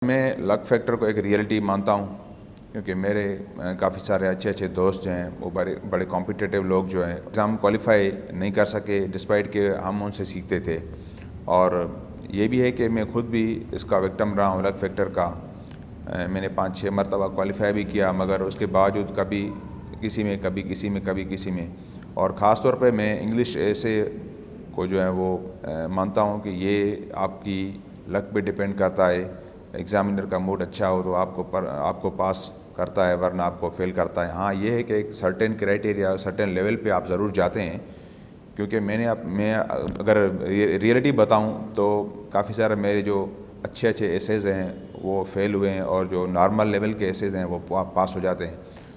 میں لک فیکٹر کو ایک ریئلٹی مانتا ہوں، کیونکہ میرے کافی سارے اچھے دوست جو ہیں وہ بڑے کمپیٹیٹیو لوگ جو ہیں ایگزام کوالیفائی نہیں کر سکے ڈسپائٹ کہ ہم ان سے سیکھتے تھے. اور یہ بھی ہے کہ میں خود بھی اس کا وکٹم رہا ہوں لک فیکٹر کا. میں نے 5-6 مرتبہ کوالیفائی بھی کیا، مگر اس کے باوجود کبھی کسی میں. اور خاص طور پہ میں انگلش ایسے کو جو ہے وہ مانتا ہوں کہ یہ آپ کی لک پہ ڈپینڈ کرتا ہے. ایگزامینر کا موڈ اچھا ہو تو آپ کو پاس کرتا ہے، ورنہ آپ کو فیل کرتا ہے. ہاں یہ ہے کہ ایک سرٹن کرائٹیریا سرٹن لیول پہ آپ ضرور جاتے ہیں، کیونکہ میں اگر ریئلٹی بتاؤں تو کافی سارے میرے جو اچھے ایسیز ہیں وہ فیل ہوئے ہیں، اور جو نارمل لیول کے ایسیز ہیں وہ پاس ہو جاتے ہیں.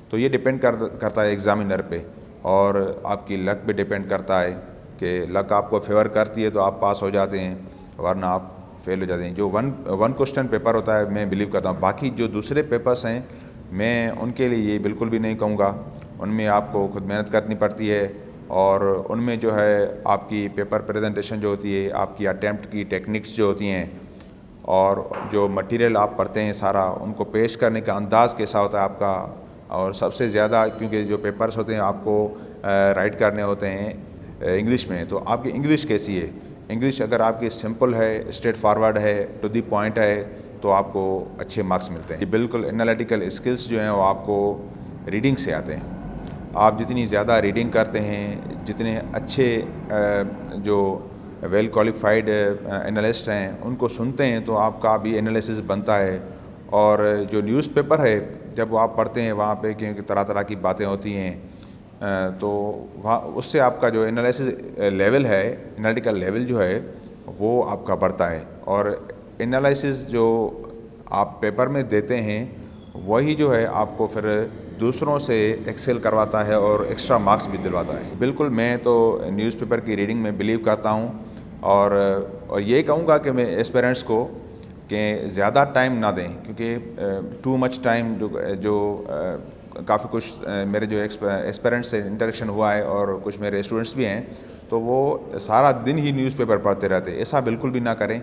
تو یہ ڈپینڈ کرتا ہے ایگزامینر پہ، اور آپ کی لک پہ ڈپینڈ کرتا ہے کہ لک آپ کو فیور کرتی ہے تو آپ پاس ہو جاتے ہیں، ورنہ آپ فیل ہو جاتے ہیں. جو ون کوسچن پیپر ہوتا ہے میں بلیو کرتا ہوں. باقی جو دوسرے پیپرس ہیں میں ان کے لیے یہ بالکل بھی نہیں کہوں گا. ان میں آپ کو خود محنت کرنی پڑتی ہے، اور ان میں جو ہے آپ کی پیپر پریزنٹیشن جو ہوتی ہے، آپ کی اٹیمپٹ کی ٹیکنکس جو ہوتی ہیں، اور جو مٹیریل آپ پڑھتے ہیں سارا ان کو پیش کرنے کا انداز کیسا ہوتا ہے آپ کا. اور سب سے زیادہ کیونکہ جو پیپرس ہوتے ہیں آپ کو رائٹ کرنے ہوتے ہیں انگلش میں، تو آپ کی انگلش کیسی ہے. انگلش اگر آپ کی سمپل ہے، اسٹریٹ فارورڈ ہے، ٹو دی پوائنٹ ہے، تو آپ کو اچھے مارکس ملتے ہیں. بالکل انالیٹیکل اسکلس جو ہیں وہ آپ کو ریڈنگ سے آتے ہیں. آپ جتنی زیادہ ریڈنگ کرتے ہیں، جتنے اچھے جو ویل کوالیفائڈ انالسٹ ہیں ان کو سنتے ہیں، تو آپ کا بھی انالیسس بنتا ہے. اور جو نیوز پیپر ہے جب وہ آپ پڑھتے ہیں وہاں پہ کیونکہ طرح کی باتیں ہوتی ہیں، تو وہاں اس سے آپ کا جو انالیسس لیول ہے، انالیٹیکل لیول جو ہے وہ آپ کا بڑھتا ہے. اور انالائسس جو آپ پیپر میں دیتے ہیں وہی جو ہے آپ کو پھر دوسروں سے ایکسل کرواتا ہے اور ایکسٹرا مارکس بھی دلواتا ہے. بالکل میں تو نیوز پیپر کی ریڈنگ میں بلیو کرتا ہوں، اور یہ کہوں گا کہ میں ایسپیرنٹس کو کہ زیادہ ٹائم نہ دیں، کیونکہ ٹو مچ ٹائم جو کافی کچھ میرے جو ایسپیرنٹس سے انٹریکشن ہوا ہے اور کچھ میرے اسٹوڈنٹس بھی ہیں، تو وہ سارا دن ہی نیوز پیپر پڑھتے رہتے. ایسا بالکل بھی نہ کریں.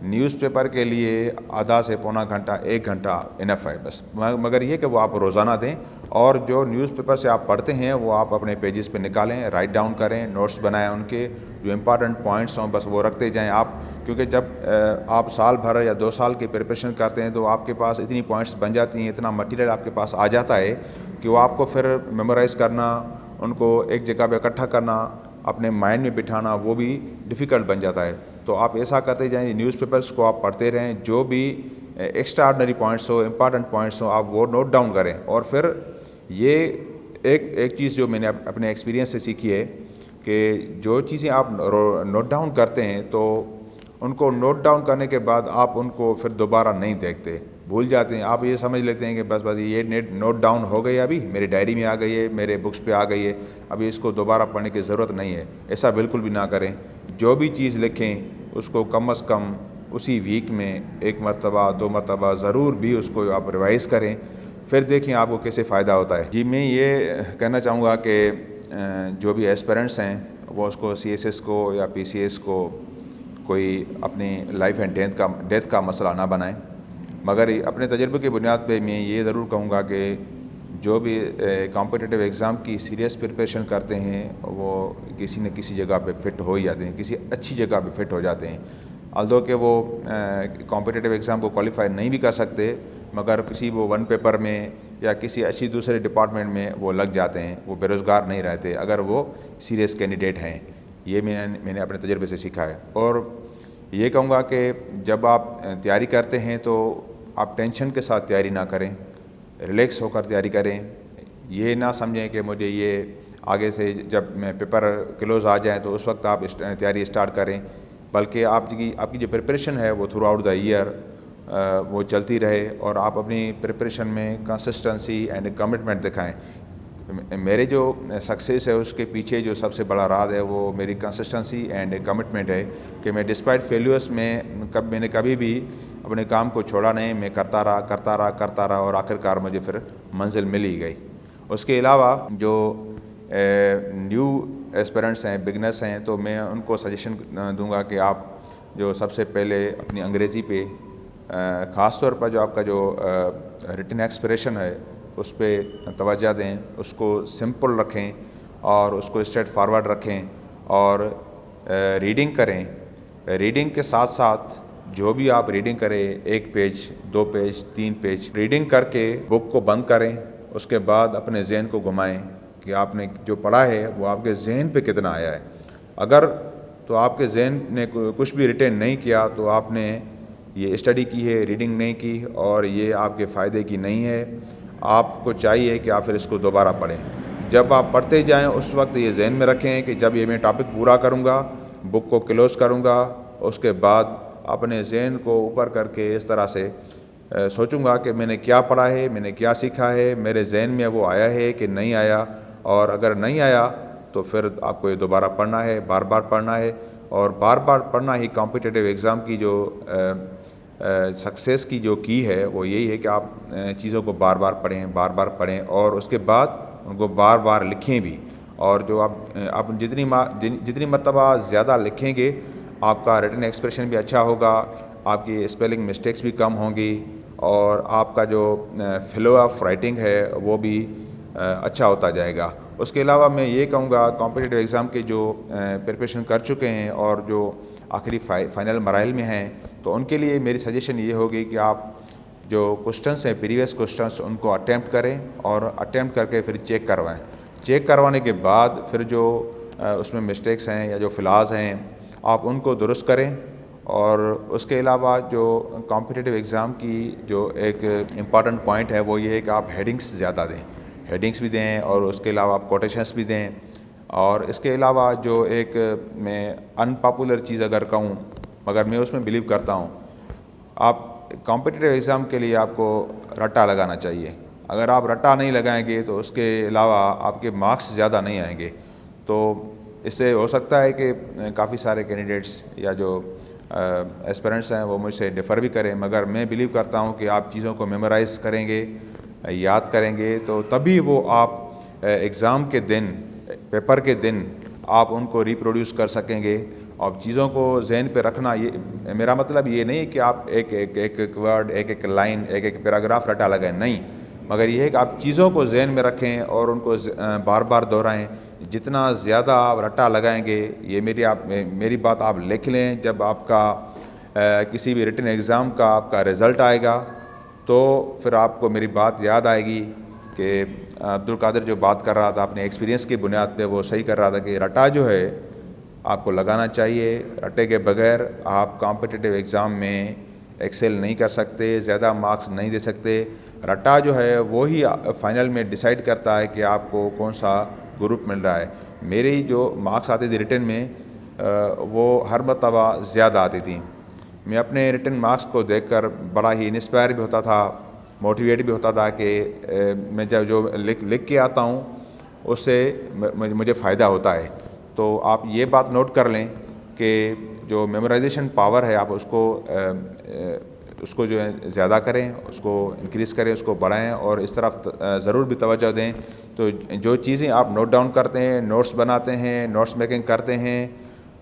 نیوز پیپر کے لیے آدھا سے پونا گھنٹہ 1 گھنٹہ انف ہے بس. مگر یہ کہ وہ آپ روزانہ دیں، اور جو نیوز پیپر سے آپ پڑھتے ہیں وہ آپ اپنے پیجز پہ نکالیں، رائٹ ڈاؤن کریں، نوٹس بنائیں، ان کے جو امپارٹنٹ پوائنٹس ہوں بس وہ رکھتے جائیں آپ. کیونکہ جب آپ سال بھر یا 2 سال کی پریپریشن کرتے ہیں تو آپ کے پاس اتنی پوائنٹس بن جاتی ہیں، اتنا مٹیریل آپ کے پاس آ جاتا ہے کہ وہ آپ کو پھر میمورائز کرنا، ان کو ایک جگہ پہ اکٹھا کرنا، اپنے مائنڈ میں بٹھانا وہ بھی ڈیفیکلٹ بن جاتا ہے. تو آپ ایسا کرتے جائیں، نیوز پیپرس کو آپ پڑھتے رہیں، جو بھی ایکسٹرا آرڈنری پوائنٹس ہو، امپارٹنٹ پوائنٹس ہو، آپ وہ نوٹ ڈاؤن کریں. اور پھر یہ ایک چیز جو میں نے اپنے ایکسپیرینس سے سیکھی ہے کہ جو چیزیں آپ نوٹ ڈاؤن کرتے ہیں تو ان کو نوٹ ڈاؤن کرنے کے بعد آپ ان کو پھر دوبارہ نہیں دیکھتے، بھول جاتے ہیں. آپ یہ سمجھ لیتے ہیں کہ بس یہ نوٹ ڈاؤن ہو گئی، ابھی میری ڈائری میں آ گئی ہے، میرے بکس پہ آ گئی ہے، ابھی اس کو دوبارہ پڑھنے کی ضرورت نہیں ہے. ایسا بالکل بھی نہ کریں. جو بھی چیز لکھیں اس کو کم از کم اسی ویک میں 1 مرتبہ 2 مرتبہ ضرور بھی اس کو آپ ریوائز کریں، پھر دیکھیں آپ کو کیسے فائدہ ہوتا ہے. جی میں یہ کہنا چاہوں گا کہ جو بھی ایسپیرنٹس ہیں وہ اس کو CSS کو یا PCS کو کوئی اپنی لائف اینڈ ڈیتھ کا مسئلہ نہ بنائیں. مگر اپنے تجربے کی بنیاد پہ میں یہ ضرور کہوں گا کہ جو بھی کمپٹیٹیو ایگزام کی سیریس پریپریشن کرتے ہیں وہ کسی نہ کسی جگہ پہ فٹ ہو ہی جاتے ہیں، کسی اچھی جگہ پہ فٹ ہو جاتے ہیں. although کہ وہ کمپٹیٹیو ایگزام کو کوالیفائی نہیں بھی کر سکتے، مگر کسی وہ 1 پیپر میں یا کسی اچھی دوسرے ڈپارٹمنٹ میں وہ لگ جاتے ہیں، وہ بے روزگار نہیں رہتے اگر وہ سیریس کینڈیڈیٹ ہیں. یہ میں نے اپنے تجربے سے سیکھا ہے. اور یہ کہوں گا کہ جب آپ تیاری کرتے ہیں تو آپ ٹینشن کے ساتھ تیاری نہ کریں، ریلیکس ہو کر تیاری کریں. یہ نہ سمجھیں کہ مجھے یہ آگے سے جب میں پیپر کلوز آ جائیں تو اس وقت آپ تیاری اسٹارٹ کریں، بلکہ آپ کی جو پریپریشن ہے وہ تھرو آؤٹ دا ایئر وہ چلتی رہے، اور آپ اپنی پریپریشن میں کنسسٹنسی اینڈ کمٹمنٹ دکھائیں. میرے جو سکسیس ہے اس کے پیچھے جو سب سے بڑا راز ہے وہ میری کنسسٹنسی اینڈ کمٹمنٹ ہے کہ میں ڈسپائٹ فیلیورس میں نے کبھی بھی اپنے کام کو چھوڑا نہیں. میں کرتا رہا اور آخرکار مجھے پھر منزل مل ہی گئی. اس کے علاوہ جو نیو ایسپیرنٹس ہیں، بگنرس ہیں، تو میں ان کو سجیشن دوں گا کہ آپ جو سب سے پہلے اپنی انگریزی پہ خاص طور پر جو آپ کا جو ریٹن ایکسپریشن ہے اس پہ توجہ دیں، اس کو سمپل رکھیں اور اس کو اسٹریٹ فارورڈ رکھیں اور ریڈنگ کریں۔ ریڈنگ کے ساتھ ساتھ جو بھی آپ ریڈنگ کریں 1 پیج 2 پیج 3 پیج ریڈنگ کر کے بک کو بند کریں، اس کے بعد اپنے ذہن کو گھمائیں کہ آپ نے جو پڑھا ہے وہ آپ کے ذہن پہ کتنا آیا ہے۔ اگر تو آپ کے ذہن نے کچھ بھی ریٹین نہیں کیا تو آپ نے یہ اسٹڈی کی ہے، ریڈنگ نہیں کی، اور یہ آپ کے فائدے کی نہیں ہے۔ آپ کو چاہیے کہ آپ پھر اس کو دوبارہ پڑھیں۔ جب آپ پڑھتے جائیں اس وقت یہ ذہن میں رکھیں کہ جب یہ میں ٹاپک پورا کروں گا، بک کو کلوز کروں گا، اس کے بعد اپنے ذہن کو اوپر کر کے اس طرح سے سوچوں گا کہ میں نے کیا پڑھا ہے، میں نے کیا سیکھا ہے، میرے ذہن میں وہ آیا ہے کہ نہیں آیا، اور اگر نہیں آیا تو پھر آپ کو یہ دوبارہ پڑھنا ہے، بار بار پڑھنا ہے، اور بار بار پڑھنا ہی کمپٹیٹیو ایگزام کی جو سکسیس کی جو کی ہے وہ یہی ہے کہ آپ چیزوں کو بار بار پڑھیں اور اس کے بعد ان کو بار بار لکھیں بھی، اور جو آپ جتنی مرتبہ زیادہ لکھیں گے آپ کا ریٹن ایکسپریشن بھی اچھا ہوگا، آپ کی اسپیلنگ مسٹیکس بھی کم ہوں گی، اور آپ کا جو فلو آف رائٹنگ ہے وہ بھی اچھا ہوتا جائے گا۔ اس کے علاوہ میں یہ کہوں گا کمپٹیٹیو ایگزام کے جو پریپریشن کر چکے ہیں اور جو آخری فائنل مراحل میں ہیں، تو ان کے لیے میری سجیشن یہ ہوگی کہ آپ جو کوسچنس ہیں پریویس کوسچنس ان کو اٹیمپٹ کریں، اور اٹیمپٹ کر کے پھر چیک کروائیں۔ چیک کروانے کے بعد پھر جو اس میں مسٹیکس ہیں یا جو فلاز ہیں آپ ان کو درست کریں۔ اور اس کے علاوہ جو کمپٹیٹیو ایگزام کی جو ایک امپارٹنٹ پوائنٹ ہے وہ یہ ہے کہ آپ ہیڈنگس زیادہ دیں، ہیڈنگس بھی دیں، اور اس کے علاوہ آپ کوٹیشنس بھی دیں۔ اور اس کے علاوہ جو ایک میں ان پاپولر چیز اگر کہوں مگر میں اس میں بلیو کرتا ہوں، آپ کمپٹیٹیو ایگزام کے لیے آپ کو رٹا لگانا چاہیے۔ اگر آپ رٹا نہیں لگائیں گے تو اس کے علاوہ آپ کے مارکس زیادہ نہیں آئیں گے۔ تو اس سے ہو سکتا ہے کہ کافی سارے کینڈیڈیٹس یا جو ایسپیرنٹس ہیں وہ مجھ سے ڈیفر بھی کریں، مگر میں بلیو کرتا ہوں کہ آپ چیزوں کو میمورائز کریں گے، یاد کریں گے، تو تبھی وہ آپ ایگزام کے دن، پیپر کے دن آپ ان کو ریپروڈیوس کر سکیں گے۔ اور چیزوں کو ذہن پہ رکھنا، یہ میرا مطلب یہ نہیں کہ آپ ایک ورڈ، ایک لائن، ایک پیراگراف رٹا لگائیں، نہیں، مگر یہ ہے کہ آپ چیزوں کو ذہن میں رکھیں اور ان کو بار بار دہرائیں۔ جتنا زیادہ آپ رٹا لگائیں گے، یہ میری بات آپ لکھ لیں، جب آپ کا کسی بھی ریٹن ایگزام کا آپ کا رزلٹ آئے گا تو پھر آپ کو میری بات یاد آئے گی کہ عبدالقادر جو بات کر رہا تھا اپنے ایکسپیرینس کی بنیاد پہ وہ صحیح کر رہا تھا کہ رٹا جو ہے آپ کو لگانا چاہیے۔ رٹے کے بغیر آپ کمپٹیٹیو ایگزام میں ایکسل نہیں کر سکتے، زیادہ مارکس نہیں دے سکتے۔ رٹا جو ہے وہی فائنل میں ڈیسائیڈ کرتا ہے کہ آپ کو کون سا گروپ مل رہا ہے۔ میری جو مارکس آتی تھی ریٹن میں وہ ہر مرتبہ زیادہ آتی تھی۔ میں اپنے ریٹن مارکس کو دیکھ کر بڑا ہی انسپائر بھی ہوتا تھا، موٹیویٹ بھی ہوتا تھا کہ میں جب جو لکھ کے آتا ہوں اس سے مجھے فائدہ ہوتا ہے۔ تو آپ یہ بات نوٹ کر لیں کہ جو میمورائزیشن پاور ہے آپ اس کو جو ہے زیادہ کریں، اس کو انکریز کریں، اس کو بڑھائیں، اور اس طرف ضرور بھی توجہ دیں۔ تو جو چیزیں آپ نوٹ ڈاؤن کرتے ہیں، نوٹس بناتے ہیں، نوٹس میکنگ کرتے ہیں،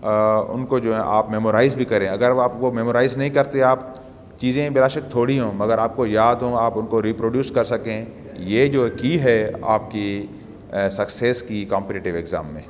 ان کو جو ہے آپ میمورائز بھی کریں۔ اگر آپ کو میمورائز نہیں کرتے، آپ چیزیں بلا شک تھوڑی ہوں مگر آپ کو یاد ہوں، آپ ان کو ریپروڈیوس کر سکیں، یہ جو کی ہے آپ کی سکسیس کی کمپٹیٹیو ایگزام میں۔